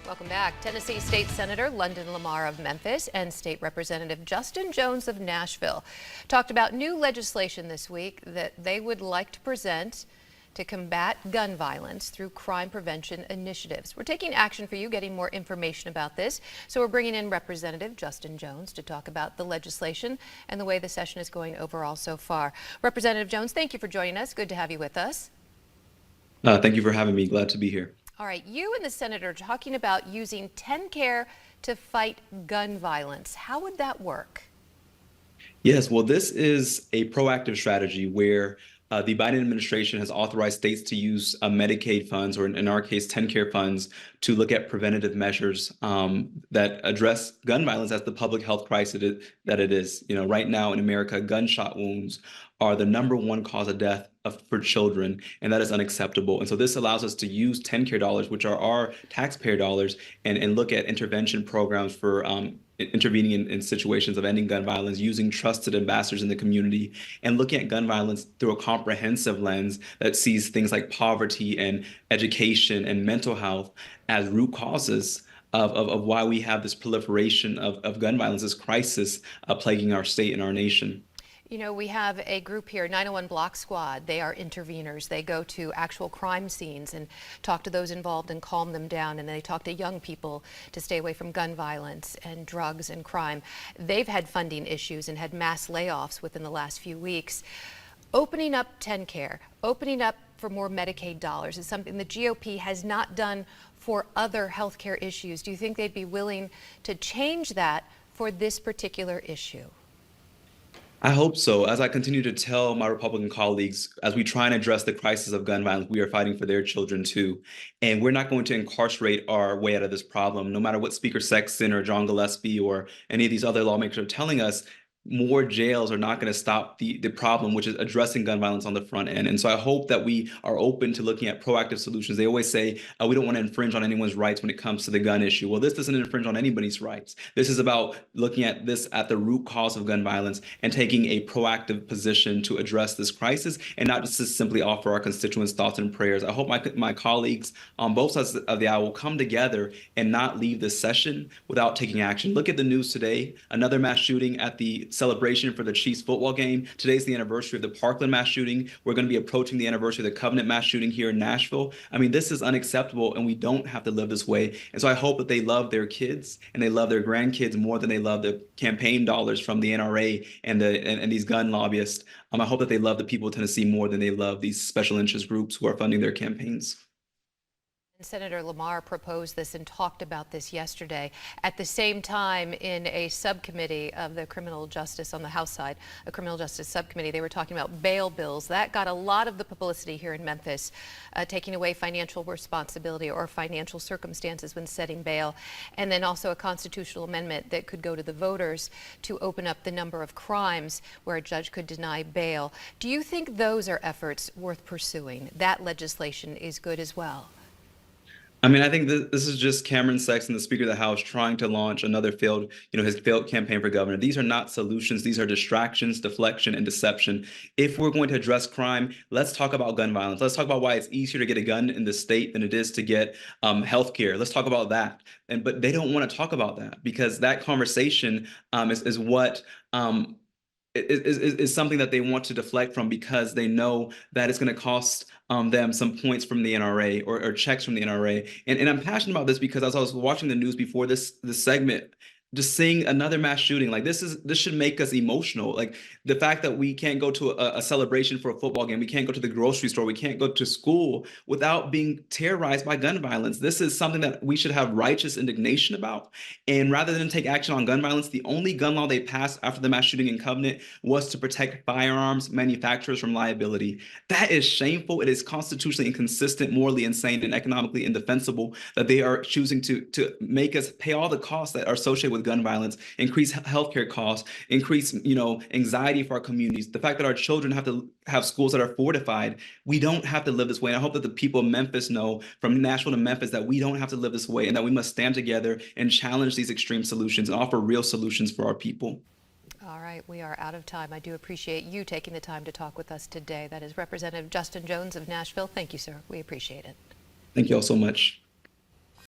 Welcome back. Tennessee State Senator London Lamar of Memphis and State Representative Justin Jones of Nashville talked about new legislation this week that they would like to present to combat gun violence through crime prevention initiatives. We're taking action for you, getting more information about this. So we're bringing in Representative Justin Jones to talk about the legislation and the way the session is going overall so far. Representative Jones, thank you for joining us. Good to have you with us. Thank you for having me. Glad to be here. All right, you and the senator are talking about using TennCare to fight gun violence. How would that work? Yes, well, this is a proactive strategy where the Biden administration has authorized states to use Medicaid funds, or in our case, TennCare funds, to look at preventative measures that address gun violence as the public health crisis that it is. You know, right now in America, gunshot wounds are the #1 cause of death for children, and that is unacceptable. And so this allows us to use TennCare dollars, which are our taxpayer dollars, and look at intervention programs for intervening in situations of ending gun violence, using trusted ambassadors in the community, and looking at gun violence through a comprehensive lens that sees things like poverty and education and mental health as root causes of why we have this proliferation of gun violence, this crisis plaguing our state and our nation. You know, we have a group here, 901 Block Squad. They are interveners. They go to actual crime scenes and talk to those involved and calm them down. And they talk to young people to stay away from gun violence and drugs and crime. They've had funding issues and had mass layoffs within the last few weeks. Opening up TennCare, opening up for more Medicaid dollars is something the GOP has not done for other healthcare issues. Do you think they'd be willing to change that for this particular issue? I hope so. As I continue to tell my Republican colleagues, as we try and address the crisis of gun violence, we are fighting for their children too. And we're not going to incarcerate our way out of this problem, no matter what Speaker Sexton or John Gillespie or any of these other lawmakers are telling us. More jails are not going to stop the problem, which is addressing gun violence on the front end. And so I hope that we are open to looking at proactive solutions. They always say we don't want to infringe on anyone's rights when it comes to the gun issue. Well, this doesn't infringe on anybody's rights. This is about looking at this at the root cause of gun violence and taking a proactive position to address this crisis, and not just to simply offer our constituents thoughts and prayers. I hope my colleagues on both sides of the aisle will come together and not leave this session without taking action. Look at the news today, another mass shooting at the celebration for the Chiefs football game. Today's the anniversary of the Parkland mass shooting. We're going to be approaching the anniversary of the Covenant mass shooting here in Nashville. I mean, this is unacceptable, and we don't have to live this way. And so I hope that they love their kids and they love their grandkids more than they love the campaign dollars from the NRA and these gun lobbyists. I hope that they love the people of Tennessee more than they love these special interest groups who are funding their campaigns. Senator Lamar proposed this and talked about this yesterday. At the same time, in a subcommittee of the criminal justice on the House side, a criminal justice subcommittee, they were talking about bail bills. That got a lot of the publicity here in Memphis, taking away financial responsibility or financial circumstances when setting bail. And then also a constitutional amendment that could go to the voters to open up the number of crimes where a judge could deny bail. Do you think those are efforts worth pursuing? That legislation is good as well. I mean, I think this is just Cameron Sexton, the Speaker of the House, trying to launch another his failed campaign for governor. These are not solutions. These are distractions, deflection, and deception. If we're going to address crime, let's talk about gun violence. Let's talk about why it's easier to get a gun in the state than it is to get health care. Let's talk about that. But they don't want to talk about that, because that conversation is what is something that they want to deflect from, because they know that it's going to cost them some points from the NRA or checks from the NRA. And I'm passionate about this because as I was watching the news before this segment, just seeing another mass shooting, like this should make us emotional. Like the fact that we can't go to a celebration for a football game, we can't go to the grocery store, we can't go to school without being terrorized by gun violence. This is something that we should have righteous indignation about. And rather than take action on gun violence, the only gun law they passed after the mass shooting in Covenant was to protect firearms manufacturers from liability. That is shameful. It is constitutionally inconsistent, morally insane, and economically indefensible that they are choosing to make us pay all the costs that are associated with gun violence, increase healthcare costs, increase anxiety for our communities. The fact that our children have to have schools that are fortified. We don't have to live this way. And I hope that the people of Memphis know, from Nashville to Memphis, that we don't have to live this way, and that we must stand together and challenge these extreme solutions and offer real solutions for our people. All right, we are out of time. I do appreciate you taking the time to talk with us today. That is Representative Justin Jones of Nashville. Thank you, sir. We appreciate it. Thank you all so much.